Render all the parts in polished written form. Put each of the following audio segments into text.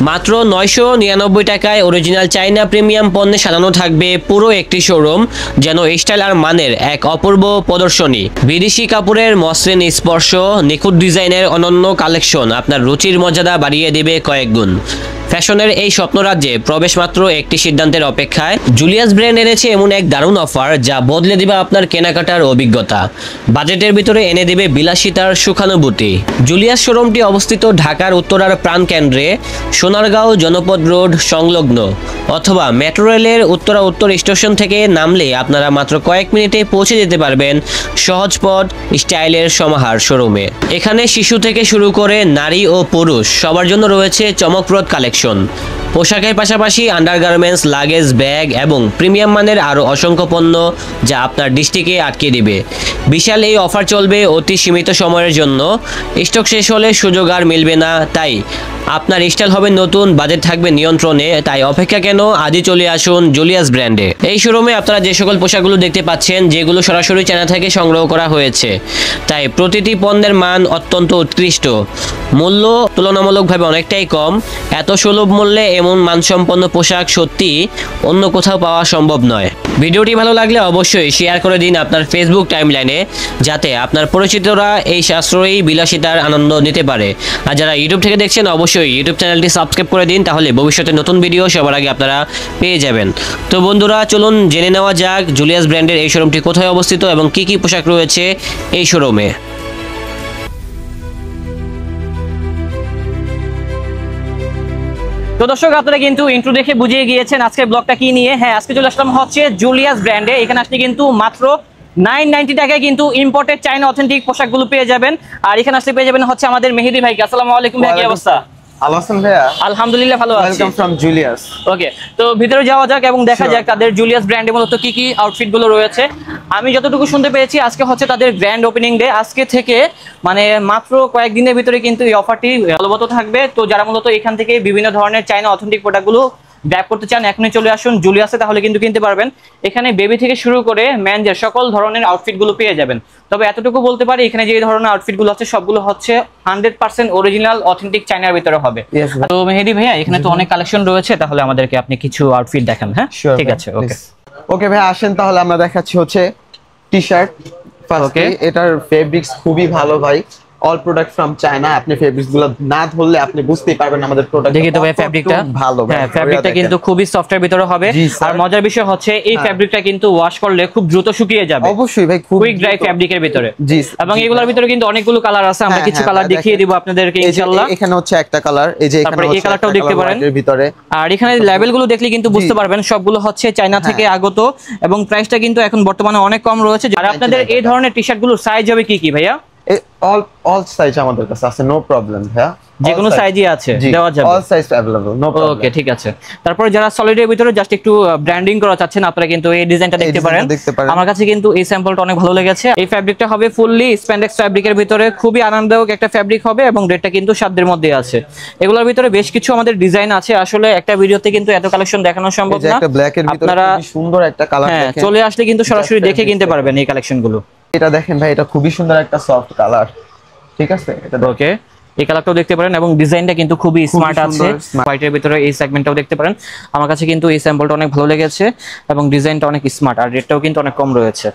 মাত্র 999 টাকায় অরিজিনাল চাইনা প্রিমিয়াম পণ্যে সাজানো থাকবে পুরো একটি শোরুম, যেন স্টাইল আর মানের এক অপূর্ব প্রদর্শনী। বিদেশি কাপড়ের মসৃণ স্পর্শ, নিখুঁত ডিজাইনের অনন্য কালেকশন আপনার রুচির মর্যাদা বাড়িয়ে দেবে কয়েক গুণ। ফ্যাশনের এই স্বপ্নরাজ্যে প্রবেশ মাত্র একটি সিদ্ধান্তের অপেক্ষায়। জুলিয়াস ব্র্যান্ড এনেছে এমন এক দারুণ অফার যা বদলে দিবে আপনার কেনাকাটার অভিজ্ঞতা, বাজেটের ভিতরে এনে দেবে বিলাসিতার সুখানুভূতি। জুলিয়াস শোরুমটি অবস্থিত ঢাকার উত্তরার প্রাণকেন্দ্রে সোনারগাঁও জনপদ রোড সংলগ্ন, অথবা মেট্রো রেলের উত্তর স্টেশন থেকে নামলে আপনারা মাত্র কয়েক মিনিটে পৌঁছে যেতে পারবেন সহজপথ স্টাইলের সমাহার শোরুমে। এখানে শিশু থেকে শুরু করে নারী ও পুরুষ সবার জন্য রয়েছে চমকপ্রদ কালেকশন। পোশাকের পাশাপাশি আন্ডারগার্মেন্টস, লাগেজ, ব্যাগ এবং প্রিমিয়াম মানের আরও অসংখ্য পণ্য যা আপনার দৃষ্টিকে আটকে দিবে। বিশাল এই অফার চলবে অতি সীমিত সময়ের জন্য। স্টক শেষ হলে সুযোগ আর মিলবে না, তাই আপনার স্টাইল হবে নতুন, বাজেট থাকবে নিয়ন্ত্রণে। তাই অপেক্ষা কেন, আজই চলে আসুন জুলিয়াস ব্র্যান্ডে। এই শোরুমে আপনারা যে সকল পোশাকগুলো দেখতে পাচ্ছেন, যেগুলো সরাসরি চায়না থেকে সংগ্রহ করা হয়েছে, তাই প্রতিটি পণ্যের মান অত্যন্ত উৎকৃষ্ট, মূল্য তুলনামূলকভাবে অনেকটাই কম। এত সুলভ মূল্যে এমন মানসম্পন্ন পোশাক সত্যি অন্য কোথাও পাওয়া সম্ভব নয়। ভিডিওটি ভালো লাগলে অবশ্যই শেয়ার করে দিন আপনার ফেসবুক টাইমলাইনে, যাতে আপনার পরিচিতরা এই সাশ্রয়ী বিলাসিতার আনন্দ নিতে পারে। আর যারা ইউটিউব থেকে দেখছেন, অবশ্যই ইউটিউব চ্যানেলটি সাবস্ক্রাইব করে দিন, তাহলে ভবিষ্যতে নতুন ভিডিও সবার আগে আপনারা পেয়ে যাবেন। তো বন্ধুরা, চলুন জেনে নেওয়া যাক জুলিয়াস ব্র্যান্ডের এই শোরুমটি কোথায় অবস্থিত এবং কি কি পোশাক রয়েছে এই শোরুমে। তো দর্শক, আপনারা কিন্তু ইন্ট্রো দেখে বুঝিয়ে গিয়েছেন আজকের ব্লগটা কি নিয়ে। হ্যাঁ, আজকে চলে আসলাম হচ্ছে জুলিয়াস ব্র্যান্ডে। এখানে আসলে কিন্তু মাত্র 990 টাকায় কিন্তু ইম্পোর্টেড চাইনা অথেন্টিক পোশাকগুলো পেয়ে যাবেন। আর এখানে আসলে পেয়ে যাবেন হচ্ছে আমাদের মেহেদি ভাইকে। আসসালামু আলাইকুম ভাই, কি অবস্থা? আলহামদুলিল্লাহ ভালো আছি। Welcome from Julius. ওকে, তো ভিতরে যাওয়া যাক এবং দেখা যাক তাদের জুলিয়াস ব্র্যান্ডে মূলত কি কি আউটফিট গুলো রয়েছে। আমি যতটুকু শুনতে পেরেছি, আজকে হচ্ছে তাদের গ্র্যান্ড ওপেনিং ডে। আজকে থেকে মানে মাত্র কয়েকদিনের ভিতরে কিন্তু এই অফারটি বলবৎ থাকবে। তো যারা মূলত এখান থেকে বিভিন্ন ধরনের চাইনা অথেন্টিক প্রোডাক্টগুলো গ্র্যাব করতে চান, এখনই চলে আসুন জুলিয়াসে, তাহলে কিন্তু কিনতে পারবেন। এখানে বেবি থেকে শুরু করে ম্যানদের সকল ধরনের আউটফিট গুলো পেয়ে যাবেন। তবে এতটুকু বলতে পারি, এখানে যে ধরনের আউটফিট গুলো আছে সবগুলো হচ্ছে 100% অরিজিনাল অথেন্টিক চাইনার ভিতরে হবে। তো মেহেদি ভাইয়া, এখানে তো অনেক কালেকশন রয়েছে, তাহলে আমাদেরকে আপনি কিছু আউটফিট দেখান। হ্যাঁ, ঠিক আছে। ওকে ওকে ভাই, আসেন তাহলে আমরা দেখাচ্ছি হচ্ছে টি শার্ট। ওকে, এটার ফেব্রিক্স খুবই ভালো ভাই, অল প্রোডাক্ট ফ্রম চায়না। আপনি ফেব্রিক্স গুলো না ধরলে আপনি বুঝতেই পারবেন আমাদের প্রোডাক্ট। দেখি তো ভাই ফেব্রিকটা ভালো। হ্যাঁ, ফেব্রিকটা কিন্তু খুবই সফটের ভিতরে হবে। আর মজার বিষয় হচ্ছে এই ফেব্রিকটা কিন্তু ওয়াশ করলে খুব দ্রুত শুকিয়ে যাবে। অবশ্যই ভাই, খুব কুইক ড্রাই ফেব্রিকের ভিতরে। জি, এবং এগুলোর ভিতরে কিন্তু অনেকগুলো কালার আছে, আমরা কিছু কালার দেখিয়ে দিব আপনাদেরকে ইনশাআল্লাহ। এখানে হচ্ছে একটা কালার, এই যে এখানে এই কালারটাও দেখতে পারেন ভিতরে। আর এখানে লেভেলগুলো দেখলে কিন্তু বুঝতে পারবেন সবগুলো হচ্ছে চায়না থেকে আগত, এবং প্রাইসটা কিন্তু এখন বর্তমানে অনেক কম রয়েছে। আর আপনাদের এই ধরনের টি শার্টগুলোর সাইজ হবে কি কি ভাইয়া? অল সাইজ আমাদের কাছে আছে, নো প্রবলেম ভাইয়া। যে কোনো সাইজই আছে, দেওয়া যাবে, all size available, no problem. Okay, ঠিক আছে। তারপর যারা সলিডের ভিতরে জাস্ট একটু ব্র্যান্ডিং করা চাচ্ছেন, আপনারা কিন্তু এই ডিজাইনটা দেখতে পারেন। আমার কাছে কিন্তু এই স্যাম্পলটা অনেক ভালো লেগেছে। এই ফেব্রিকটা হবে ফুললি স্প্যান্ডেক্স ফেব্রিকের ভিতরে, খুবই আরামদায়ক একটা ফেব্রিক হবে, এবং রেটটা কিন্তু সাধ্যের মধ্যে আছে। এগুলোর ভিতরে বেশ কিছু আমাদের ডিজাইন আছে, আসলে একটা ভিডিওতে কিন্তু এত কালেকশন দেখানো সম্ভব না। একটা ব্ল্যাক এর ভিতরে খুবই সুন্দর একটা কালার, হ্যাঁ, চলে আসলে কিন্তু সরাসরি দেখে কিনতে পারবেন এই কালেকশনগুলো। এটা দেখেন ভাই, এটা খুবই সুন্দর একটা সফট কালার, ঠিক আছে? এটা ওকে, এই কালারটাও দেখতে পারেন, এবং ডিজাইনটা কিন্তু খুবই স্মার্ট আছে। হোয়াইটের ভিতরে এই সেগমেন্টটাও দেখতে পারেন। আমার কাছে কিন্তু এই স্যাম্পলটা অনেক ভালো লেগেছে, এবং ডিজাইনটা অনেক স্মার্ট, আর রেটটাও কিন্তু অনেক কম রয়েছে।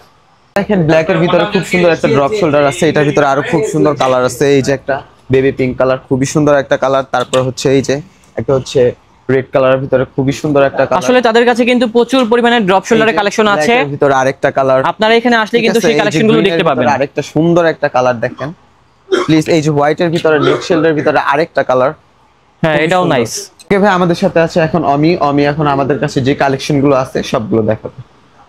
দেখেন ব্ল্যাক এর ভিতরে খুব সুন্দর একটা ড্রপ শোল্ডার আছে, এটার ভিতরে আরো খুব সুন্দর কালার আছে। এই যে একটা বেবি পিঙ্ক কালার, খুবই সুন্দর একটা কালার। তারপর হচ্ছে এই যে একটা হচ্ছে রেড কালারের ভিতরে খুবই সুন্দর একটা কালার। আসলে তাদের কাছে কিন্তু প্রচুর পরিমাণে ড্রপ শোল্ডারের কালেকশন আছে। এর ভিতরে আরেকটা কালার, আপনারা এখানে আসলে কিন্তু সেই কালেকশনগুলো দেখতে পাবেন। আরেকটা সুন্দর একটা কালার দেখেন প্লিজ, এই যে হোয়াইট এর ভিতরে নেক শেল্ডের ভিতরে আরেকটা কালার। হ্যাঁ, এটাও নাইস। ওকে ভাই, আমাদের সাথে আছে এখন অমি এখন আমাদের কাছে যে কালেকশনগুলো আছে সবগুলো দেখাবে।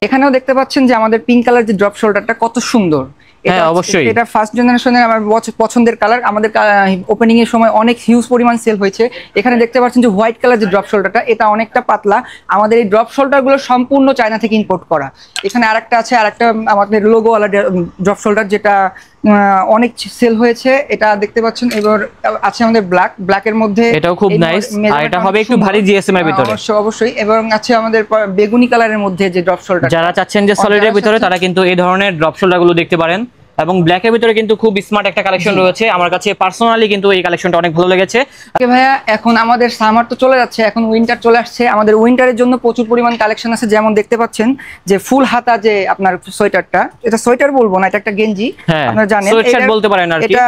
এখানেও দেখতে পাচ্ছেন যে আমাদের পিঙ্ক কালার যে ড্রপ শোল্ডারটা কত সুন্দর। হ্যাঁ, অবশ্যই এটা ফার্স্ট জেনারেশনের আমার পছন্দের কালার। আমাদের ওপেনিং এর সময় অনেক হিউজ পরিমাণ সেল হয়েছে। এখানে দেখতে পাচ্ছেন যে হোয়াইট কালার যে ড্রপ শোল্ডারটা, এটা অনেকটা পাতলা। আমাদের এই ড্রপ শোল্ডারগুলো সম্পূর্ণ চায়না থেকে ইম্পোর্ট করা। এখানে আরেকটা আছে, আরেকটা আমাদের লোগোওয়ালা ড্রপ শোল্ডার, যেটা অনেক সেল হয়েছে। এটা দেখতে পাচ্ছেন। এবার আছে আমাদের ব্ল্যাকের মধ্যে, এটাও খুব নাইস, আর এটা হবে একটু ভারী জিএসএম এর ভিতরে। অবশ্যই। এবং আছে আমাদের বেগুনি কালারের মধ্যে যে ড্রপ শোল্ডার। যারা চাচ্ছেন যে সলিডের ভিতরে, তারা কিন্তু এই ধরনের ড্রপ শোল্ডারগুলো দেখতে পারেন, এবং ব্ল্যাকের ভিতরে কিন্তু খুব স্মার্ট একটা কালেকশন রয়েছে, আমার কাছে পার্সোনালি কিন্তু এই কালেকশনটা অনেক ভালো লেগেছে। ওকে ভাইয়া, এখন আমাদের সামার তো চলে যাচ্ছে, এখন উইন্টার চলে আসছে। আমাদের উইন্টারের জন্য প্রচুর পরিমাণ কালেকশন আছে, যেমন দেখতে পাচ্ছেন যে ফুল হাতা যে আপনার সোয়েটারটা, এটা সোয়েটার বলবো না, এটা একটা গেঞ্জি, আপনারা জানেন সোয়েটশার্ট বলতে পারেন আর কি। এটা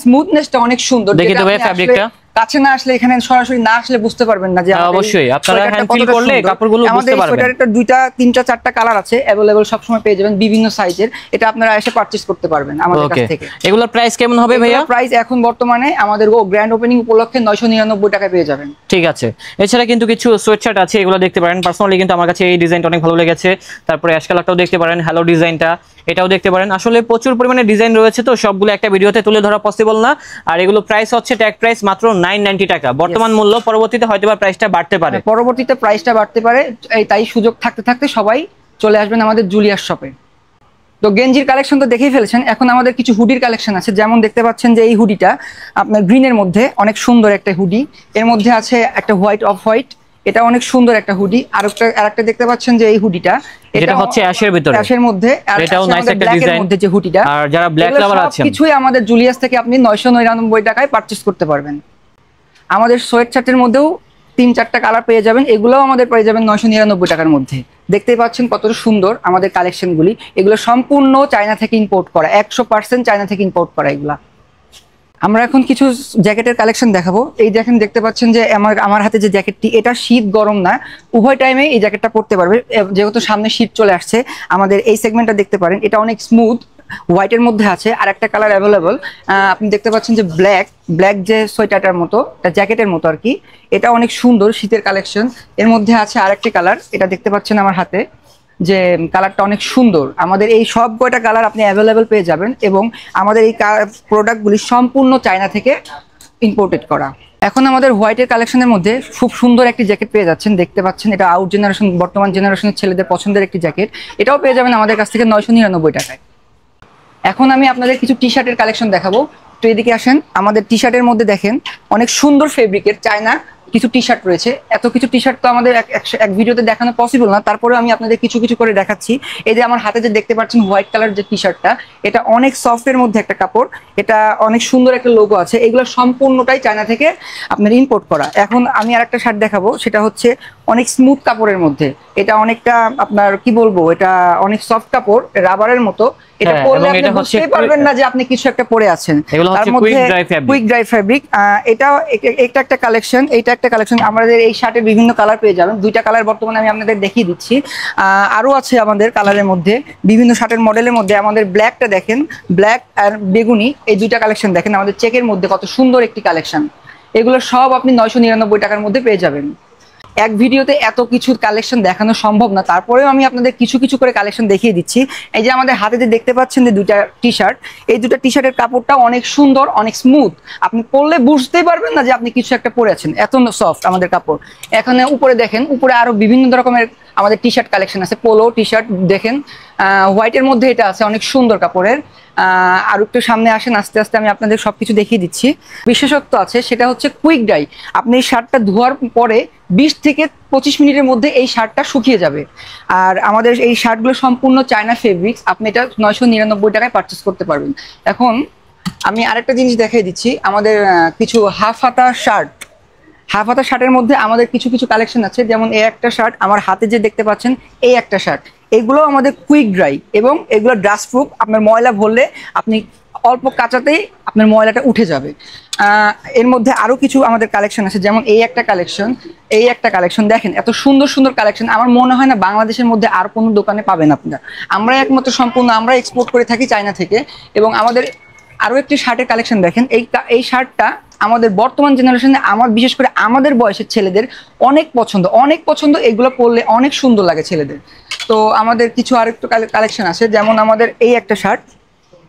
স্মুথনেসটা অনেক সুন্দর, দেখি তো ভাই ফ্যাব্রিকটা। কাছে না আসলে, এখানে সরাসরি না আসলে বুঝতে পারবেন না যে অবশ্যই আপনারা হ্যান্ড ফিল করলে কাপড়গুলো বুঝতে পারবেন। আমাদের সোয়েটারের দুইটা তিনটা চারটা কালার আছে, अवेलेबल সব সময় পেয়ে যাবেন বিভিন্ন সাইজের। এটা আপনারা এসে পারচেজ করতে পারবেন আমাদের কাছ থেকে। এগুলোর প্রাইস কেমন হবে ভাইয়া? প্রাইস এখন বর্তমানে আমাদের গ্র্যান্ড ওপেনিং উপলক্ষে 999 টাকায় পেয়ে যাবেন। ঠিক আছে। এছাড়া কিন্তু কিছু সোয়েটশার্ট আছে, এগুলো দেখতে পারেন। পার্সোনালি কিন্তু আমার কাছে এই ডিজাইনটা অনেক ভালো লেগেছে। তারপরে অ্যাশ কালারটাও দেখতে পারেন, হ্যালো ডিজাইনটা এটাও দেখতে পারেন। আসলে প্রচুর পরিমাণে ডিজাইন রয়েছে, তো সবগুলো একটা ভিডিওতে তুলে ধরা পসিবল না। আর এগুলো প্রাইস হচ্ছে ট্যাগ প্রাইস মাত্র 990 টাকা বর্তমান মূল্য। পরবর্তীতে হয়তোবা প্রাইসটা বাড়তে পারে, পরবর্তীতে প্রাইসটা বাড়তে পারে, তাই সুযোগ থাকতে থাকতে সবাই চলে আসবেন আমাদের জুলিয়াস শপে। তো গেঞ্জির কালেকশন তো দেখেই ফেলেছেন, এখন আমাদের কিছু হুডির কালেকশন আছে। যেমন দেখতে পাচ্ছেন যে এই হুডিটা আপনার গ্রিনের মধ্যে অনেক সুন্দর একটা হুডি, এর মধ্যে আছে একটা হোয়াইট অফ হোয়াইট, এটা অনেক সুন্দর একটা হুডি। আরেকটা দেখতে পাচ্ছেন যে এই হুডিটা, এটা হচ্ছে অ্যাশের ভিতরে, অ্যাশের মধ্যে, আর এটাও নাইস একটা ডিজাইন মধ্যে যে হুডিটা। আর যারা ব্ল্যাক লাভার আছেন, কিছুই আমাদের জুলিয়াস থেকে আপনি 999 টাকায় পারচেজ করতে পারবেন। আমাদের সোয়েট শার্টের মধ্যেও 3-4টা কালার পেয়ে যাবেন, এগুলোও আমাদের পেয়ে যাবেন 999 টাকার মধ্যে। দেখতেই পাচ্ছেন কত সুন্দর আমাদের কালেকশনগুলি, এগুলো সম্পূর্ণ চায়না থেকে ইম্পোর্ট করা, 100% চায়না থেকে ইম্পোর্ট করা এগুলা। আমরা এখন কিছু জ্যাকেটের কালেকশন দেখাবো। এই দেখেন, দেখতে পাচ্ছেন যে আমার হাতে যে জ্যাকেটটি, এটা শীত গরম না উভয় টাইমে এই জ্যাকেটটা পরতে পারবে, যেহেতু সামনে শীত চলে আসছে। আমাদের এই সেগমেন্টটা দেখতে পারেন, এটা অনেক স্মুথ, হোয়াইটের মধ্যে আছে, আর একটা কালার অ্যাভেলেবল। আপনি দেখতে পাচ্ছেন যে ব্ল্যাক যে সোয়েটারটার মতো, এটা জ্যাকেটের মতো আর কি, এটা অনেক সুন্দর শীতের কালেকশন। এর মধ্যে আছে আরেকটি কালার, এটা দেখতে পাচ্ছেন আমার হাতে, যে কালারটা অনেক সুন্দর। আমাদের এই সব কয়টা কালার আপনি অ্যাভেলেবেল পেয়ে যাবেন, এবং আমাদের এই প্রোডাক্টগুলি সম্পূর্ণ চায়না থেকে ইম্পোর্টেড করা। এখন আমাদের হোয়াইটের কালেকশনের মধ্যে খুব সুন্দর একটি জ্যাকেট পেয়ে যাচ্ছেন, দেখতে পাচ্ছেন এটা আউট জেনারেশন, বর্তমান জেনারেশনের ছেলেদের পছন্দের একটি জ্যাকেট, এটাও পেয়ে যাবেন আমাদের কাছ থেকে 999 টাকায়। এখন আমি আপনাদের কিছু টি শার্টের কালেকশন দেখাবো, তো এদিকে আসেন। আমাদের টি শার্টের মধ্যে দেখেন অনেক সুন্দর ফেব্রিকের চায়না কিছু টি শার্ট রয়েছে। এত কিছু টি শার্ট তো আমাদের এক ভিডিওতে দেখানো পসিবল না, তারপরে আমি আপনাদের কিছু কিছু করে দেখাচ্ছি। এই যে আমার হাতে যে দেখতে পাচ্ছেন হোয়াইট কালার যে টি শার্টটা, এটা অনেক সফটের মধ্যে একটা কাপড়, এটা অনেক সুন্দর একটা লোগো আছে, এগুলো সম্পূর্ণটাই চায়না থেকে আপনার ইম্পোর্ট করা। এখন আমি আর একটা শার্ট দেখাবো, সেটা হচ্ছে অনেক স্মুথ কাপড়ের মধ্যে, এটা অনেকটা আপনার কি বলবো, এটা অনেক সফট কাপড়, রাবারের মতো। এটা পরলে আপনি বুঝতেই পারবেন না যে আপনি কিছু একটা পরে আছেন। তার মধ্যে কুইক ড্রাই ফ্যাব্রিক, এটা একটা কালেকশন, এটা একটা কালেকশন। আমাদের এই শার্টের বিভিন্ন কালার পেয়ে যাবেন, দুইটা কালার বর্তমানে আমি আপনাদের দেখিয়ে দিচ্ছি। আরো আছে আমাদের কালারের মধ্যে, বিভিন্ন শার্টের মডেলের মধ্যে। আমাদের ব্ল্যাকটা দেখেন, ব্ল্যাক আর বেগুনি, এই দুইটা কালেকশন দেখেন আমাদের চেকের মধ্যে, কত সুন্দর একটি কালেকশন। এগুলো সব আপনি 999 টাকার মধ্যে পেয়ে যাবেন। এক ভিডিওতে এত কিছু কালেকশন দেখানো সম্ভব না, তারপরেও আমি আপনাদের কিছু কিছু করে কালেকশন দেখিয়ে দিচ্ছি। এই যে আমাদের হাতে যে দেখতে পাচ্ছেন যে দুইটা টি শার্ট, এই দুটা টি শার্টের কাপড়টা অনেক সুন্দর, অনেক স্মুথ, আপনি পরলে বুঝতেই পারবেন না যে আপনি কিছু একটা পরে আছেন, এত সফট আমাদের কাপড়। এখানে উপরে দেখেন, উপরে আরো বিভিন্ন রকমের আমাদের টি শার্ট কালেকশন আছে, পোলো টি শার্ট দেখেন, হোয়াইটের মধ্যে এটা আছে, অনেক সুন্দর কাপড়ের। আর একটু সামনে আসেন, আস্তে আস্তে আমি আপনাদের সবকিছু দেখিয়ে দিচ্ছি। বিশেষত্ব আছে, সেটা হচ্ছে কুইক ডাই। আপনি এই শার্টটা ধোয়ার পরে 20 থেকে 25 মিনিটের মধ্যে এই শার্টটা শুকিয়ে যাবে। আর আমাদের এই শার্টগুলো সম্পূর্ণ চায়না ফেব্রিক্স, আপনি এটা 999 টাকায় পারচেস করতে পারবেন। এখন আমি আরেকটা জিনিস দেখিয়ে দিচ্ছি, আমাদের কিছু হাফ হাতা শার্টের মধ্যে আমাদের কিছু কিছু কালেকশন আছে। যেমন এই একটা শার্ট, আমার হাতে যে দেখতে পাচ্ছেন এই একটা শার্ট, এগুলো আমাদের কুইক ড্রাই এবং এগুলো ডাস্ট প্রুফ। আপনার ময়লা ভরলে আপনি অল্প কাচাতেই আপনার ময়লাটা উঠে যাবে। এর মধ্যে আরো কিছু আমাদের কালেকশন আছে, যেমন এই একটা কালেকশন দেখেন, এত সুন্দর সুন্দর কালেকশন। আমার মনে হয় না বাংলাদেশের মধ্যে আর কোনো দোকানে পাবেন আপনারা, আমরা একমাত্র সম্পূর্ণ আমরা এক্সপোর্ট করে থাকি চায়না থেকে। এবং আমাদের আরো একটি শার্টের কালেকশন দেখেন, এই শার্টটা আমাদের বর্তমান জেনারেশনে, বিশেষ করে আমাদের বয়সের ছেলেদের অনেক পছন্দ, এগুলো পরলে অনেক সুন্দর লাগে ছেলেদের। তো আমাদের কিছু আরেকটু কালেকশন আছে, যেমন আমাদের এই একটা শার্ট,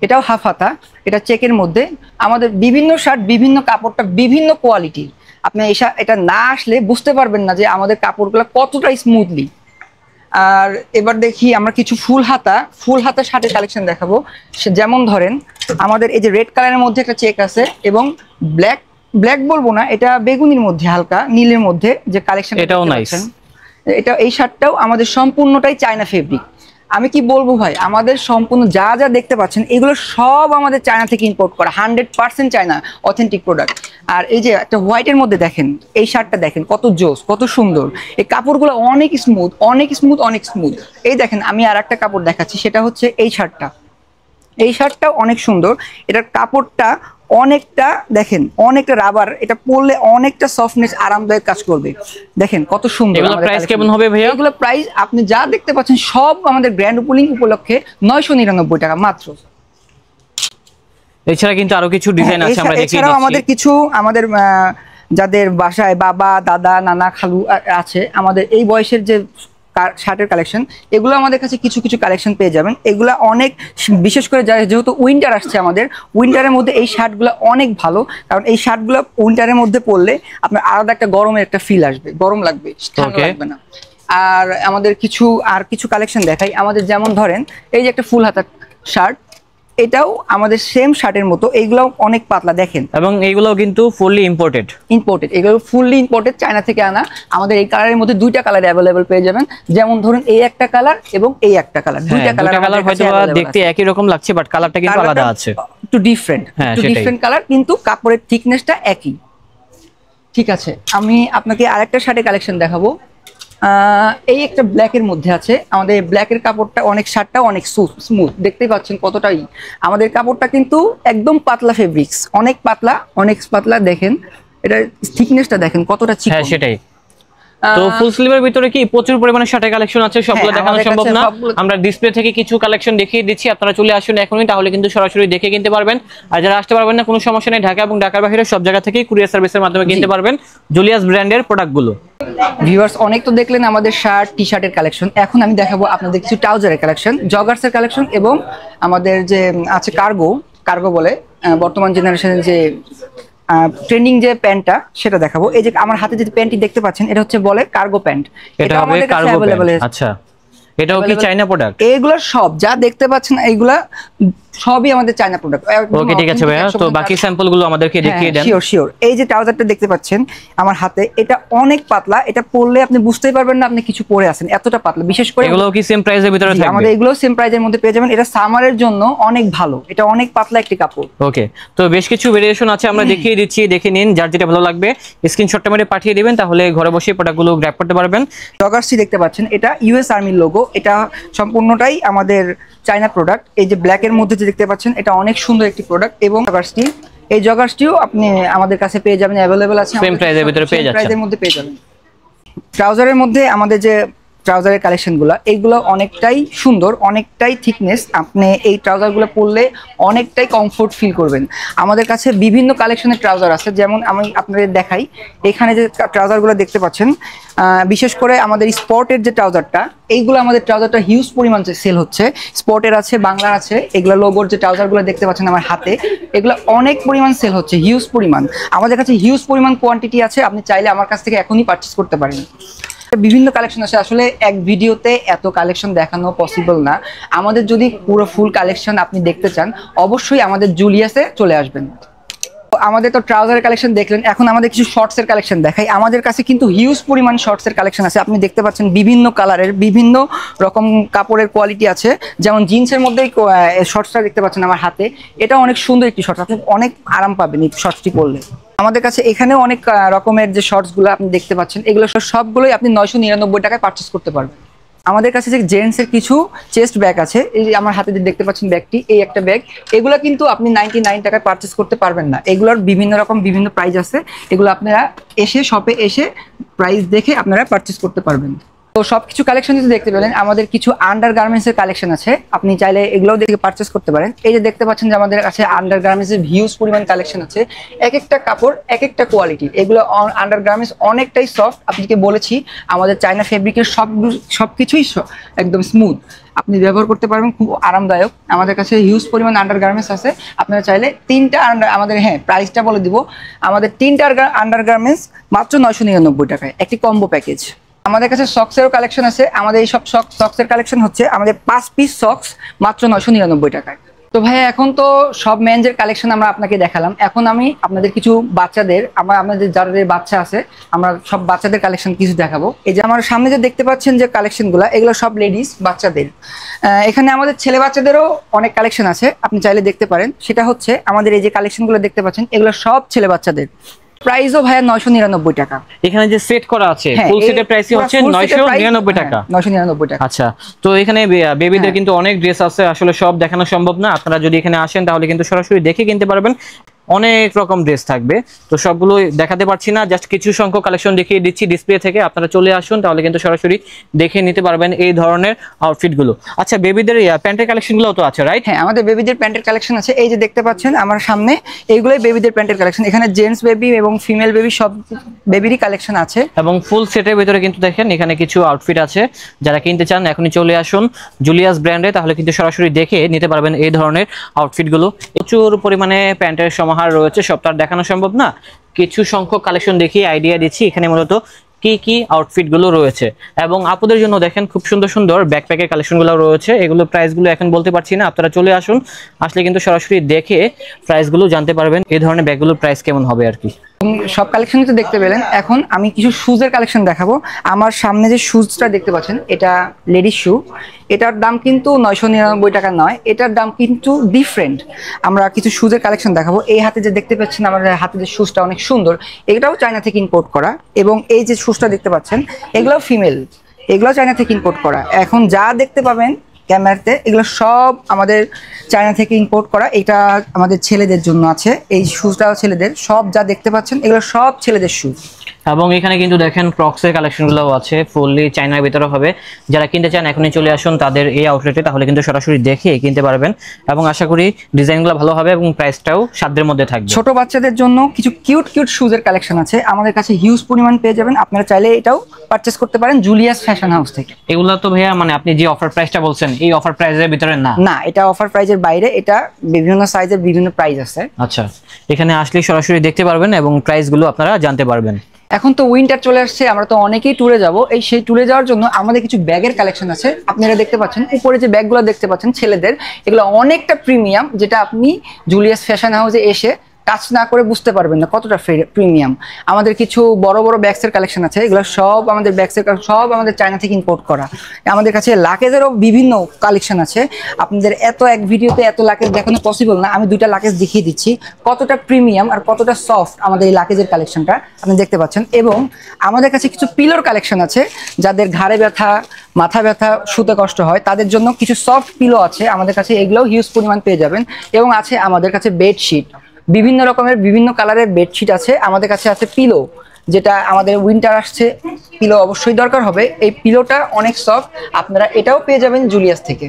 এটাও হাফ হাতা, এটা চেকের মধ্যে। আমাদের বিভিন্ন শার্ট, বিভিন্ন কাপড়টা বিভিন্ন কোয়ালিটির, আপনি এটা না আসলে বুঝতে পারবেন না যে আমাদের কাপড়গুলো কতটা স্মুথলি। আর এবার দেখি আমরা কিছু ফুল হাতা শার্টের কালেকশন দেখাবো। যেমন ধরেন আমাদের এই যে রেড কালারের মধ্যে একটা চেক আছে, এবং ব্ল্যাক বলবো না, এটা বেগুনির মধ্যে, হালকা নীলের মধ্যে যে কালেকশন, এটাও নাইস। এই শার্টটাও আমাদের সম্পূর্ণটাই চায়না ফেব্রিক। আমি কি বলবো ভাই, আমাদের সম্পূর্ণ যা যা দেখতে পাচ্ছেন এগুলো সব আমাদের চায়না থেকে ইম্পোর্ট করা, 100% চায়না অথেন্টিক প্রোডাক্ট। আর এই যে একটা হোয়াইটের মধ্যে দেখেন, এই শার্টটা দেখেন কত জোস, কত সুন্দর, এই কাপড়গুলো অনেক স্মুথ, অনেক স্মুথ, অনেক স্মুথ। এই দেখেন আমি আর একটা কাপড় দেখাচ্ছি, সেটা হচ্ছে এই শার্টটা। এই শার্টটাও অনেক সুন্দর, এটার কাপড়টা অনেকটা দেখেন, অনেকটা রাবার, এটা পরলে অনেকটা সফটনেস, আরামদায়ক কাজ করবে। দেখেন কত সুন্দর। এগুলো প্রাইস কেমন হবে ভাইয়া? এগুলো প্রাইস আপনি যা দেখতে পাচ্ছেন সব আমাদের গ্র্যান্ড ওপেনিং উপলক্ষে 999 টাকা মাত্র। এছাড়া কিন্তু আরো কিছু ডিজাইন আছে, আমরা দেখিয়ে এছাড়াও দিচ্ছি। আমাদের কিছু যাদের বাসায় বাবা, দাদা, নানা, খালু আছে, আমাদের এই বয়সের যে শার্টের কালেকশন, এগুলো আমাদের কাছে কিছু কিছু কালেকশন পেয়ে যাবেন। এগুলো অনেক, বিশেষ করে যেহেতু উইন্টার আসছে আমাদের, উইন্টারের মধ্যে এই শার্টগুলো অনেক ভালো, কারণ এই শার্টগুলো উইন্টারের মধ্যে পরলে আপনার আলাদা একটা গরমের একটা ফিল আসবে, গরম লাগবে, ঠান্ডা লাগবে না। আর আমাদের কিছু কালেকশন দেখাই। আমাদের যেমন ধরেন এই যে একটা ফুল হাতা শার্ট, এটাও আমাদের সেম শার্টের মতো, এইগুলো অনেক পাতলা দেখেন, এবং এইগুলো কিন্তু ফুললি ইম্পোর্টেড। এগুলো ফুললি ইম্পোর্টেড, চায়না থেকে আনা। আমাদের এই কালারের মধ্যে দুইটা কালার অ্যাভেলেবল পেয়ে যাবেন, যেমন ধরুন এই একটা কালার এবং এই একটা কালার, দুইটা কালার হয়তো দেখতে একই রকম লাগছে, বাট কালারটা কিন্তু আলাদা আছে, একটু ডিফারেন্ট, ডিফারেন্ট কালার, কিন্তু কাপড়ের থিকনেসটা একই। ঠিক আছে, আমি আপনাকে আরেকটা শার্টের কালেকশন দেখাবো। এই একটা ব্ল্যাকের মধ্যে আছে, আমাদের ব্ল্যাকের কাপড়টা অনেক, শার্টটা অনেক স্মুথ, দেখতেই পাচ্ছেন কতটাই। আমাদের কাপড়টা কিন্তু একদম পাতলা ফেব্রিক্স, অনেক পাতলা দেখেন, এটা থিকনেসটা দেখেন কতটা চিকন। হ্যাঁ সেটাই। তো ফুল স্লিভের ভিতরে কি প্রচুর পরিমাণে শার্টের কালেকশন আছে, সবগুলো দেখানো সম্ভব না, আমরা ডিসপ্লে থেকে কিছু কালেকশন দেখিয়ে দিচ্ছি, আপনারা চলে আসুন এখনই, তাহলে কিন্তু সরাসরি দেখে কিনতে পারবেন। আর যারা আসতে পারবেন না কোনো সমস্যা নেই, ঢাকা এবং ঢাকার বাইরে সব জায়গা থেকে কুরিয়ার সার্ভিসের মাধ্যমে কিনতে পারবেন জুলিয়াস ব্র্যান্ডের প্রোডাক্টগুলো। ভিউয়ার্স অনেক তো দেখলেন আমাদের শার্ট, টি শার্টের কালেকশন, এখন আমি দেখাবো আপনাদের কিছু ট্রাউজারের কালেকশন, জগার্সের কালেকশন, এবং আমাদের যে আছে কার্গো বলে বর্তমান জেনারেশনের যে ট্রেন্ডিং যে প্যান্টটা, সেটা দেখাবো। এই যে আমার হাতে যে প্যান্টটি দেখতে পাচ্ছেন, এটা হচ্ছে বলে কার্গো প্যান্ট, এটা আমাদের কাছে अवेलेबल আছে। আচ্ছা, এটাও কি চায়না প্রোডাক্ট? এইগুলো সব যা দেখতে পাচ্ছেন এইগুলা সবই আমাদের চায়না প্রোডাক্ট। ওকে ঠিক আছে ভাইয়া, তো বাকি স্যাম্পল গুলো আমাদেরকে দেখিয়ে দেন। শিওর। এই যে ট্রাউজারটা দেখতে পাচ্ছেন আমার হাতে, এটা অনেক পাতলা, এটা পরলে আপনি বুঝতেই পারবেন না আপনি কিছু পরে আছেন, এতটা পাতলা। বিশেষ করে এগুলো কি সেম প্রাইসের ভিতরে থাকবে? আমাদের এগুলো সেম প্রাইসের মধ্যে পেয়ে যাবেন, এটা সামারের জন্য অনেক ভালো, এটা অনেক পাতলা একটি কাপড়। ওকে, তো বেশ কিছু ভেরিয়েশন আছে, আমরা দেখিয়ে দিচ্ছি, দেখে নিন, যার যেটা ভালো লাগবে স্ক্রিনশটটা মেরে পাঠিয়ে দিবেন, তাহলে ঘরে বসে প্রোডাক্টগুলো গ্র্যাব করতে পারবেন। জগার্সটি দেখতে পাচ্ছেন, এটা ইউএস আর্মির লোগো, এটা সম্পূর্ণটাই আমাদের চায়না প্রোডাক্ট। এই যে ব্ল্যাকের মধ্যে যে দেখতে পাচ্ছেন, এটা অনেক সুন্দর একটি প্রোডাক্ট। এবং জগার্সটি, এই জগার্সটিও আপনি আমাদের কাছে পেয়ে যাবেন, অ্যাভেলেবল আছে, সেম প্রাইসের ভিতরে পেয়ে যাচ্ছেন, প্রাইসের মধ্যে পেয়ে যাবেন। ট্রাউজারের মধ্যে আমাদের যে ট্রাউজারের কালেকশনগুলো, এইগুলো অনেকটাই সুন্দর, অনেকটাই থিকনেস, আপনি এই ট্রাউজারগুলো পরলে অনেকটাই কমফোর্ট ফিল করবেন। আমাদের কাছে বিভিন্ন কালেকশনের ট্রাউজার আছে, যেমন আমি আপনাদের দেখাই, এখানে যে ট্রাউজারগুলো দেখতে পাচ্ছেন, বিশেষ করে আমাদের স্পটের যে ট্রাউজারটা, এইগুলো আমাদের ট্রাউজারটা হিউজ পরিমাণ সেল হচ্ছে, স্পটের আছে, বাংলার আছে, এগুলো লোগোর যে ট্রাউজারগুলো দেখতে পাচ্ছেন আমার হাতে, এগুলো অনেক পরিমাণ সেল হচ্ছে, হিউজ পরিমাণ। আমাদের কাছে হিউজ পরিমাণ কোয়ান্টিটি আছে, আপনি চাইলে আমার কাছ থেকে এখনই পারচেজ করতে পারেন। বিভিন্ন কালেকশন আছে, আসলে এক ভিডিওতে এত কালেকশন দেখানো পসিবল না। আমাদের যদি পুরো ফুল কালেকশন আপনি দেখতে চান, অবশ্যই আমাদের জুলিয়াসে চলে আসবেন। আমাদের তো ট্রাউজারের কালেকশন দেখলেন, এখন আমাদের কিছু শর্টসের কালেকশন দেখাই। আমাদের কাছে কিন্তু হিউজ পরিমাণ শর্টসের কালেকশন আছে, আপনি দেখতে পাচ্ছেন বিভিন্ন কালারের, বিভিন্ন রকম কাপড়ের কোয়ালিটি আছে। যেমন জিন্সের মধ্যেই শর্টসটা দেখতে পাচ্ছেন আমার হাতে, এটা অনেক সুন্দর একটি শর্টস, আপনি অনেক আরাম পাবেন এই শর্টসটি পরলে। আমাদের কাছে এখানেও অনেক রকমের যে শর্টসগুলো আপনি দেখতে পাচ্ছেন, এগুলো সবগুলোই আপনি 999 টাকায় পারচেস করতে পারবেন। আমাদের কাছে যে জেন্টসের কিছু চেস্ট ব্যাগ আছে, এই যে আমার হাতে যে দেখতে পাচ্ছেন ব্যাগটি, এই একটা ব্যাগ, এগুলো কিন্তু আপনি 99 টাকায় পারচেস করতে পারবেন না। এগুলোর বিভিন্ন রকম বিভিন্ন প্রাইস আছে, এগুলো আপনারা এসে শপে এসে প্রাইস দেখে আপনারা পারচেস করতে পারবেন। তো সবকিছু কালেকশন যদি দেখতে পেলেন, আমাদের কিছু আন্ডার গার্মেন্টসের কালেকশন আছে, আপনি চাইলে এগুলোও দেখে পারচেস করতে পারেন। এই যে দেখতে পাচ্ছেন যে আমাদের কাছে আন্ডার গার্মেন্টসের হিউজ পরিমাণ কালেকশন আছে, এক একটা কাপড় এক একটা কোয়ালিটি। এগুলো আন্ডার গার্মেন্টস অনেকটাই সফট, আপনাকে বলেছি আমাদের চায়না ফেব্রিকের সবকিছুই একদম স্মুথ, আপনি ব্যবহার করতে পারবেন, খুব আরামদায়ক। আমাদের কাছে হিউজ পরিমাণ আন্ডার গার্মেন্টস আছে, আপনারা চাইলে তিনটা আমাদের, প্রাইসটা বলে দিব, আমাদের তিনটা আন্ডার গার্মেন্টস মাত্র 999 টাকায়, একটি কম্বো প্যাকেজ। আমাদের কাছে সক্সেরও কালেকশন আছে, আমাদের এই সব সক্সের কালেকশন হচ্ছে আমাদের 5 পিস সক্স মাত্র 999 টাকায়। তো ভাইয়া এখন তো সব মেনজের কালেকশন আমরা আপনাকে দেখালাম, এখন আমি আপনাদের কিছু বাচ্চাদের, আমাদের যাদের বাচ্চা আছে আমরা সব বাচ্চাদের কালেকশন কিছু দেখাবো। এই যে আমার সামনে যে দেখতে পাচ্ছেন যে কালেকশনগুলো, এগুলো সব লেডিস বাচ্চাদের। এখানে আমাদের ছেলে বাচ্চাদেরও অনেক কালেকশন আছে, আপনি চাইলে দেখতে পারেন। সেটা হচ্ছে আমাদের এই যে কালেকশনগুলো দেখতে পাচ্ছেন, এগুলো সব ছেলে বাচ্চাদের। প্রাইসও ভাইয়া 999 টাকা। এখানে যে সেট করা আছে ফুল সেটের প্রাইসই হচ্ছে 999 টাকা। 999 টাকা। আচ্ছা, তো এখানে বেবিদের কিন্তু অনেক ড্রেস আছে, আসলে সব দেখানো সম্ভব না। আপনারা যদি এখানে আসেন তাহলে কিন্তু সরাসরি দেখে কিনতে পারবেন, অনেক রকম ড্রেস থাকবে। তো সবগুলো দেখাতে পারছি না, জাস্ট কিছু সংখ্যক কালেকশন দেখিয়ে দিচ্ছি ডিসপ্লে থেকে। আপনারা চলে আসুন, তাহলে কিন্তু সরাসরি দেখে নিতে পারবেন এই ধরনের আউটফিট গুলো। আচ্ছা, বেবিদের প্যান্টের কালেকশন গুলো তো আছে, রাইট? হ্যাঁ, আমাদের বেবিদের প্যান্টের কালেকশন আছে। এই যে দেখতে পাচ্ছেন আমার সামনে, এইগুলোই বেবিদের প্যান্টের কালেকশন। এখানে জেন্টস বেবি এবং ফিমেল বেবি সব বেবিরই কালেকশন আছে, এবং ফুল সেটের ভিতরে কিন্তু দেখেন এখানে কিছু আউটফিট আছে। যারা কিনতে চান এখনই চলে আসুন জুলিয়াস ব্র্যান্ডে, তাহলে কিন্তু সরাসরি দেখে নিতে পারবেন এই ধরনের আউটফিট গুলো। প্রচুর পরিমাণে প্যান্টের সমাহার রয়েছে, সব তার দেখানো সম্ভব না। কিছু সংখ্যক কালেকশন দেখিয়ে আইডিয়া দিচ্ছি এখানে মূলত কি কি আউটফিট গুলো রয়েছে। এবং আপুদের জন্য দেখেন খুব সুন্দর সুন্দর ব্যাকপ্যাকের কালেকশন গুলো রয়েছে। এগুলো প্রাইস গুলো এখন বলতে পারছি না, আপনারা চলে আসুন, আসলে কিন্তু সরাসরি দেখে প্রাইস গুলো জানতে পারবেন এই ধরনের ব্যাগগুলোর প্রাইস কেমন হবে আর কি। সব কালেকশন তো দেখতে পেলেন। এখন আমি কিছু শুজের কালেকশন দেখাবো। আমার সামনে যে শুজটা দেখতে পাচ্ছেন, এটা লেডিস শু। এটার দাম কিন্তু 999 টাকা নয়, এটার দাম কিন্তু ডিফারেন্ট। আমরা কিছু শুজের কালেকশন দেখাবো। এই হাতে যে দেখতে পাচ্ছেন, আমার হাতে যে শুজটা অনেক সুন্দর, এটাও চায়না থেকে ইম্পোর্ট করা। এবং এই যে শুজটা দেখতে পাচ্ছেন, এগুলোও ফিমেল, এগুলো চায়না থেকে ইম্পোর্ট করা। এখন যা দেখতে পাবেন ক্যামেরাতে, এগুলো সব আমাদের চায়না থেকে ইম্পোর্ট করা। এটা আমাদের ছেলেদের জন্য আছে, এই শুজটাও ছেলেদের। সব যা দেখতে পাচ্ছেন এগুলো সব ছেলেদের শুজ। এবং এখানে কিন্তু দেখেন ক্রক্সের কালেকশনগুলোও আছে, ফুললি চায়নার ভিতরে হবে। যারা কিনতে চান এখনই চলে আসুন তাদের এই আউটলেটে, তাহলে কিন্তু সরাসরি দেখে কিনতে পারবেন। এবং আশা করি ডিজাইনগুলো ভালো হবে এবং প্রাইসটাও সাধ্যের মধ্যে থাকবে। ছোট বাচ্চাদের জন্য কিছু কিউট কিউট শুজের কালেকশন আছে আমাদের কাছে, হিউজ পরিমাণ পেয়ে যাবেন। আপনারা চাইলে এটাও পারচেস করতে পারেন জুলিয়াস ফ্যাশন হাউস থেকে। এগুলো তো ভাইয়া মানে আপনি যে অফার প্রাইসটা বলছেন এই অফার প্রাইসের ভিতরে না? না, এটা অফার প্রাইজের বাইরে, এটা বিভিন্ন সাইজের বিভিন্ন প্রাইস আছে। আচ্ছা, এখানে আসলে সরাসরি দেখতে পারবেন এবং প্রাইসগুলো আপনারা জানতে পারবেন। এখন তো উইন্টার চলে আসছে, আমরা তো অনেকেই ট্যুরে যাব। সেই ট্যুরে যাওয়ার জন্য আমাদের কিছু ব্যাগের কালেকশন আছে। আপনারা দেখতে পাচ্ছেন উপরে যে ব্যাগগুলো দেখতে পাচ্ছেন ছেলেদের, এগুলো অনেকটা প্রিমিয়াম, যেটা আপনি জুলিয়াস ফ্যাশন হাউসে এসে টাচ না করে বুঝতে পারবেন না কতটা প্রিমিয়াম। আমাদের কিছু বড় বড় ব্যাগসের কালেকশন আছে, এগুলো সব আমাদের ব্যাগসের সব আমাদের চায়না থেকে ইম্পোর্ট করা। আমাদের কাছে লাকেজেরও বিভিন্ন কালেকশন আছে। আপনাদের এত এক ভিডিওতে এত লাকেজ দেখানো পসিবল না, আমি দুইটা লাকেজ দেখিয়ে দিচ্ছি কতটা প্রিমিয়াম আর কতটা সফট আমাদের এই লাকেজের কালেকশনটা আপনি দেখতে পাচ্ছেন। এবং আমাদের কাছে কিছু পিলোর কালেকশন আছে, যাদের ঘাড়ে ব্যথা, মাথা ব্যথা, শুতে কষ্ট হয়, তাদের জন্য কিছু সফট পিলো আছে আমাদের কাছে, এগুলোও হিউজ পরিমাণ পেয়ে যাবেন। এবং আছে আমাদের কাছে বেডশিট, বিভিন্ন রকমের বিভিন্ন কালারের বেডশিট আছে আমাদের কাছে। আছে পিলো, যেটা আমাদের উইন্টার আসছে, পিলো অবশ্যই দরকার হবে। এই পিলোটা অনেক সফট, আপনারা এটাও পেয়ে যাবেন জুলিয়াস থেকে।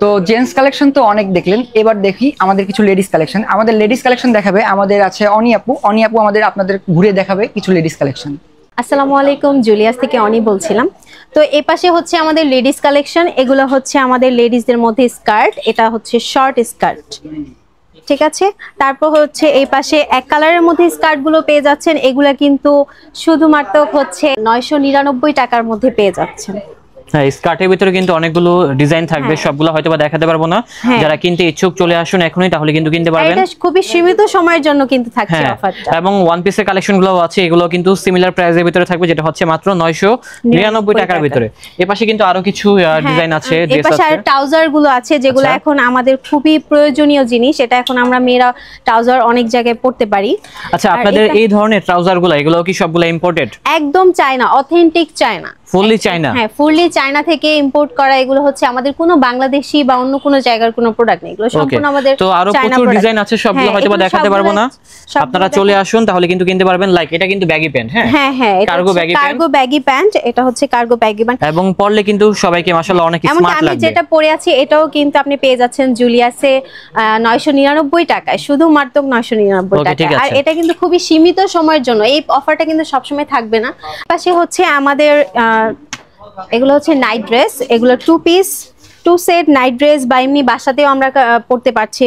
তো জেন্টস কালেকশন তো অনেক দেখলেন, এবার দেখি আমাদের কিছু লেডিস কালেকশন। আমাদের লেডিস কালেকশন দেখাবে আমাদের আছে অনি আপু। অনি আপু আপনাদের ঘুরে দেখাবে কিছু লেডিস কালেকশন। আসসালামু আলাইকুম, জুলিয়াস থেকে অনি বলছিলাম। তো এই পাশে হচ্ছে আমাদের লেডিস কালেকশন। এগুলো হচ্ছে আমাদের লেডিসদের মধ্যে স্কার্ট, এটা হচ্ছে শর্ট স্কার্ট, ঠিক আছে। তারপর হচ্ছে এই পাশে এক কালারের মধ্যে স্কার্ট গুলো পেয়ে যাচ্ছেন। এগুলা কিন্তু শুধুমাত্র হচ্ছে 999 টাকার মধ্যে পেয়ে যাচ্ছেন। হ্যাঁ, স্কার্টের ভিতরে কিন্তু অনেকগুলো ডিজাইন থাকবে, সবগুলো হয়তো বা দেখাতে পারবো না। যারা কিনতে ইচ্ছুক চলে আসুন এখনই, তাহলে কিন্তু কিনতে পারবেন। এটা খুবই সীমিত সময়ের জন্য কিন্তু থাকছে অফারটা। এবং ওয়ান পিসের কালেকশনগুলো আছে, এগুলো কিন্তু সিমিলার প্রাইসের ভিতরে থাকবে, যেটা হচ্ছে মাত্র 999 টাকার ভিতরে। এপাশে কিন্তু আরো কিছু ডিজাইন আছে, ড্রেস আছে, আর ট্রাউজার গুলো আছে, যেগুলো এখন আমাদের খুবই প্রয়োজনীয় জিনিস। এটা এখন আমরা মেয়েরা ট্রাউজার অনেক জায়গায় পড়তে পারি। আচ্ছা, আপনাদের এই ধরনের ট্রাউজারগুলো এগুলো কি সবগুলো ইম্পোর্টেড? একদম China, authentic China, fully China. হ্যাঁ, ফুললি চায়না থেকে ইম্পোর্ট করা। এগুলো হচ্ছে আমাদের কোনো বাংলাদেশি বা অন্য কোনো জায়গার কোনো প্রোডাক্ট নেই, এগুলো সম্পূর্ণ আমাদের। তো আরো প্রচুর ডিজাইন আছে, সবগুলো হয়তো বা দেখাতে পারবো না। আপনারা চলে আসুন, তাহলে কিন্তু কিনতে পারবেন। লাইক এটা কিন্তু ব্যাগি প্যান্ট, হ্যাঁ হ্যাঁ, কার্গো ব্যাগি প্যান্ট, এটা হচ্ছে কার্গো ব্যাগি প্যান্ট। এবং পরলে কিন্তু সবাইকে মাশাআল্লাহ অনেক স্মার্ট লাগবে। আমি যেটা পরে আছি এটাও কিন্তু আপনি পেয়ে যাচ্ছেন জুলিয়াসে 999 টাকায়, শুধুমাত্র 999 টাকা। আর এটা কিন্তু খুবই সীমিত সময়ের জন্য, এই অফারটা কিন্তু সবসময় থাকবে না। পাশে হচ্ছে আমাদের এগুলো হচ্ছে নাইট ড্রেস, এগুলো 2 piece two set night dress বা এমনি বাসাতেও আমরা পড়তে পারছি।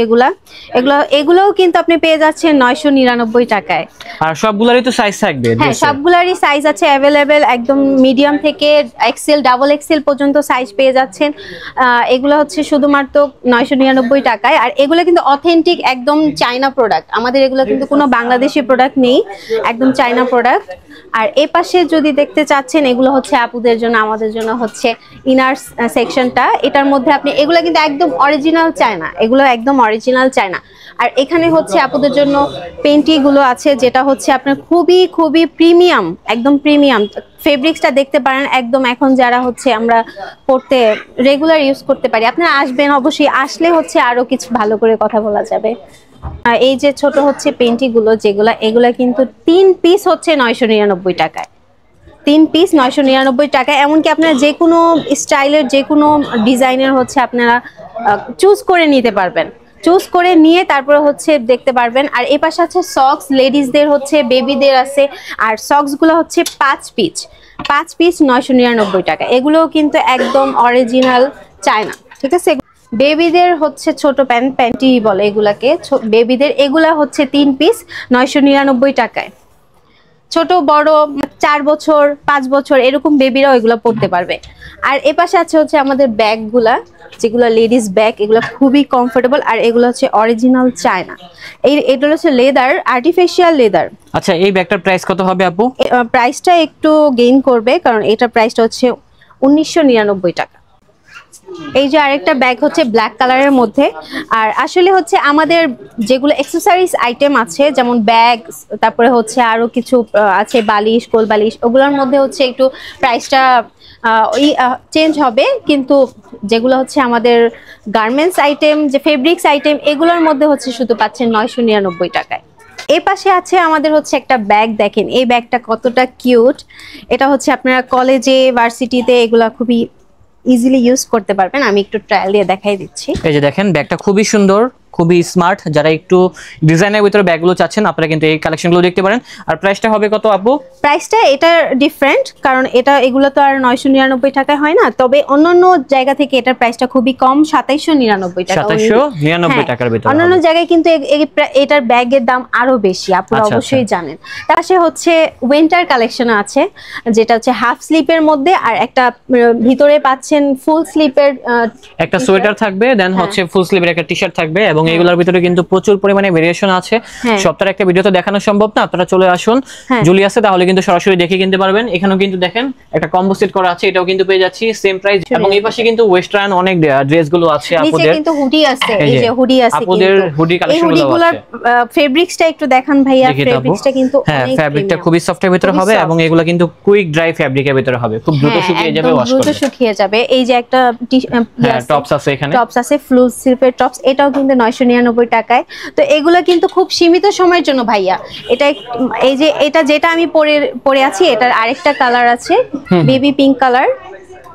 এগুলোও কিন্তু আপনি পেয়ে যাচ্ছেন 999 টাকায়। আর সবগুলারই তো সাইজ থাকবে? হ্যাঁ, সবগুলারই সাইজ আছে অ্যাভেলেবেল, একদম মিডিয়াম থেকে এক্সেল ডাবল এক্সেল পর্যন্ত সাইজ পেয়ে যাচ্ছেন। এগুলো হচ্ছে শুধুমাত্র 999 টাকায়। আর এগুলো কিন্তু অথেন্টিক একদম চায়না প্রোডাক্ট, আমাদের এগুলো কিন্তু কোনো বাংলাদেশি প্রোডাক্ট নেই, একদম চায়না প্রোডাক্ট। আর এ পাশে যদি দেখতে চাচ্ছেন, এগুলো হচ্ছে আপুদের জন্য, আমাদের জন্য হচ্ছে ইনার সেকশনটা। এটার মধ্যে আপনি এগুলো কিন্তু একদম অরিজিনাল চায়না, এগুলো একদম অরিজিনাল চায়না। আর এখানে হচ্ছে আপুদের জন্য পেন্টিগুলো আছে, যেটা হচ্ছে আপনার খুবই খুবই প্রিমিয়াম, একদম প্রিমিয়াম। ফেব্রিক্সটা দেখতে পারেন একদম, এখন যারা হচ্ছে আমরা পড়তে রেগুলার ইউজ করতে পারি। আপনারা আসবেন, অবশ্যই আসলে হচ্ছে আরো কিছু ভালো করে কথা বলা যাবে। এই যে ছোট হচ্ছে পেন্টিগুলো যেগুলো, এগুলা কিন্তু 3 পিস হচ্ছে 999 টাকায়। 3 পিস 999 টাকায়। এমনকি আপনারা যে কোনো স্টাইলের, যে কোনো ডিজাইনের হচ্ছে আপনারা চুজ করে নিতে পারবেন, চুজ করে নিয়ে তারপরে হচ্ছে দেখতে পারবেন। আর এই পাশে আছে সক্স, লেডিসদের হচ্ছে, বেবিদের আছে। আর সক্সগুলো হচ্ছে 5 পিস 999 টাকা। এগুলোও কিন্তু একদম অরিজিনাল চায়না, ঠিক আছে। বেবিদের হচ্ছে ছোট প্যান্টি বলে এগুলাকে, বেবিদের এগুলা হচ্ছে 3 পিস 999 টাকায়। ছোট বড় 4 বছর 5 বছর এরকম বেবিরাও এগুলো পড়তে পারবে। আর এ পাশে আছে হচ্ছে আমাদের ব্যাগগুলা, যেগুলো লেডিস ব্যাগ, এগুলো খুবই কমফোর্টেবল। আর এগুলো হচ্ছে অরিজিনাল চায়না, এগুলো হচ্ছে লেদার, আর্টিফিশিয়াল লেদার। আচ্ছা, এই ব্যাগটার প্রাইস কত হবে আপু? প্রাইসটা একটু গেইন করবে, কারণ এটার প্রাইসটা হচ্ছে 1999 টাকা। এই যে আরেকটা ব্যাগ হচ্ছে ব্ল্যাক কালারের মধ্যে। আর আসলে হচ্ছে আমাদের যেগুলো অ্যাক্সেসরিজ আইটেম আছে, যেমন ব্যাগ, তারপরে হচ্ছে আরো কিছু আছে, বালিশ, কোল বালিশ, ওগুলোর মধ্যে হচ্ছে একটু প্রাইসটা চেঞ্জ হবে। কিন্তু যেগুলো হচ্ছে আমাদের গার্মেন্টস আইটেম, যে ফেব্রিক্স আইটেম, এগুলোর মধ্যে হচ্ছে শুধু পাচ্ছেন 999 টাকায়। এই পাশে আছে আমাদের হচ্ছে একটা ব্যাগ, দেখেন এই ব্যাগটা কতটা কিউট। এটা হচ্ছে আপনারা কলেজে, ভার্সিটিতে এগুলা খুবই ইজিলি ইউজ করতে পারবেন। আমি একটু ট্রায়াল দিয়ে দেখাই দিচ্ছি। এই যে দেখেন, ব্যাগটা খুবই সুন্দর, খুবই স্মার্ট। যারা একটু ডিজাইনের ভিতরে ব্যাগগুলো চাচ্ছেন, আপনারা কিন্তু এই কালেকশনগুলো দেখতে পারেন। আর প্রাইসটা হবে কত আপু? প্রাইসটা এটা ডিফারেন্ট, কারণ এগুলো তো আর 999 টাকায় হয় না। তবে অন্যান্য জায়গা থেকে এটার প্রাইসটা খুবই কম, 2799 টাকা। 2799 টাকার ভিতরে। অন্যান্য জায়গায় কিন্তু এটার ব্যাগের দাম আরো বেশি, আপনারা অবশ্যই জানেন। তার সাথে হচ্ছে উইন্টার কালেকশন আছে, যেটা হচ্ছে হাফ স্লিপের মধ্যে, আর একটা ভিতরে পাচ্ছেন ফুল স্লিপের একটা সোয়েটার থাকবে, দেন হচ্ছে ফুল স্লিভের একটা টি-শার্ট থাকবে। এবং এগুলোর ভিতরে কিন্তু প্রচুর পরিমাণে ভেরিয়েশন আছে। সবটার একটা ভিডিও তো দেখানো সম্ভব না, আপনারা চলে আসুন জুলিয়াসে, তাহলে কিন্তু সরাসরি দেখে কিনতে পারবেন। এখানেও কিন্তু দেখেন একটা কম্বো সেট করা আছে, এটাও কিন্তু পেয়ে যাচ্ছি সেম প্রাইস। এবং এই পাশে কিন্তু ওয়েস্টার্ন অনেক ড্রেসগুলো আছে আপুদের, নিচে কিন্তু হুডি আছে, এই যে হুডি আছে, আপুদের হুডি কালেকশনগুলো আছে। ফেব্রিক্সটা একটু দেখান ভাইয়া, ফেব্রিক্সটা কিন্তু হ্যাঁ, ফেব্রিকটা খুবই সফটের ভিতরে হবে। এবং এগুলো কিন্তু কুইক ড্রাই ফেব্রিকের ভিতরে হবে, খুব দ্রুত শুকিয়ে যাবে, ওয়াশ করলে দ্রুত শুকিয়ে যাবে। এই যে একটা টপস আছে, এখানে টপস আছে, ফুল স্লিপের টপস, এটাও কিন্তু 999 টাকায়। তো এগুলো কিন্তু খুব সীমিত সময়ের জন্য ভাইয়া। এই যে যেটা আমি পরে আছি, এটার আরেকটা কালার আছে, বেবি পিঙ্ক কালার,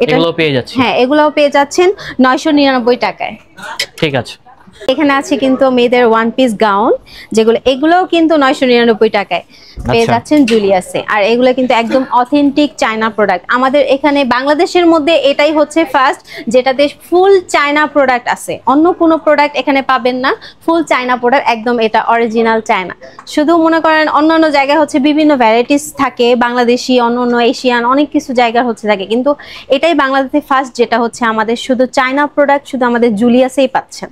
এগুলো পেয়ে যাচ্ছে। হ্যাঁ, এগুলোও পেয়ে যাচ্ছেন 999 টাকায়। ঠিক আছে। এখানে আছে কিন্তু মেয়েদের ওয়ান পিস গাউন, এগুলোও কিন্তু 999 টাকায় পেয়ে যাচ্ছেন জুলিয়াসে। আর এগুলো কিন্তু একদম অথেন্টিক চায়না প্রোডাক্ট। আমাদের এখানে বাংলাদেশের মধ্যে এটাই হচ্ছে ফার্স্ট, যেটাতে ফুল চায়না প্রোডাক্ট আছে। অন্য কোনো প্রোডাক্ট এখানে পাবেন না, ফুল চায়না প্রোডাক্ট, একদম এটা অরিজিনাল চায়না। শুধু মনে করেন অন্যান্য জায়গায় হচ্ছে বিভিন্ন ভ্যারাইটিস থাকে, বাংলাদেশি, অন্য এশিয়ান, অনেক কিছু জায়গার হচ্ছে থাকে, কিন্তু এটাই বাংলাদেশে ফার্স্ট, যেটা হচ্ছে আমাদের শুধু চায়না প্রোডাক্ট, শুধু আমাদের জুলিয়াসেই পাচ্ছেন।